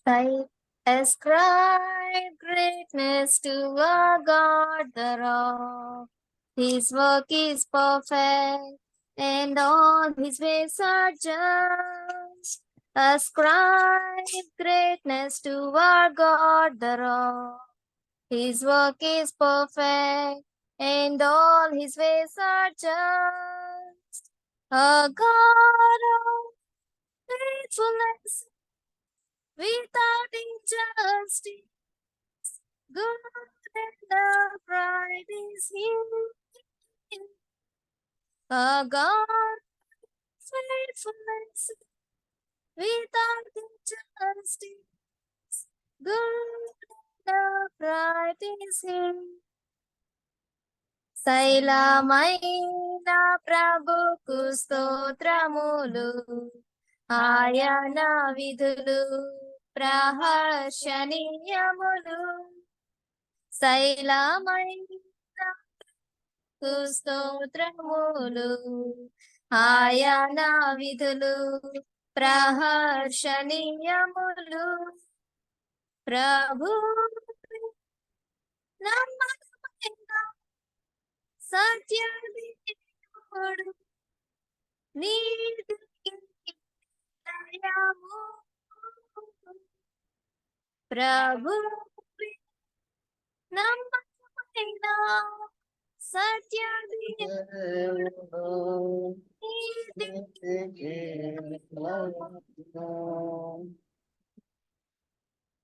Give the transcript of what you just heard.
I ascribe greatness to our God the Rock. His work is perfect, and all his ways are just. Ascribe greatness to our God the Rock. His work is perfect, and all his ways are just. A God of faithfulness without injustice, good and upright is he. A God of faithfulness without injustice, good and upright is he. శైలమైన ప్రభుకు స్తోత్రములు, ఆయన విధులు ప్రహర్షణీయములు. శైలమైన స్తోత్రములు, ఆయన విధులు ప్రహర్షణీయములు. ప్రభు నమ్మకమైన సత్యదేవుడు, నీతికి దయము. ప్రభు నమ్మకమైన సత్యదేవుడు, నీతికి దయము.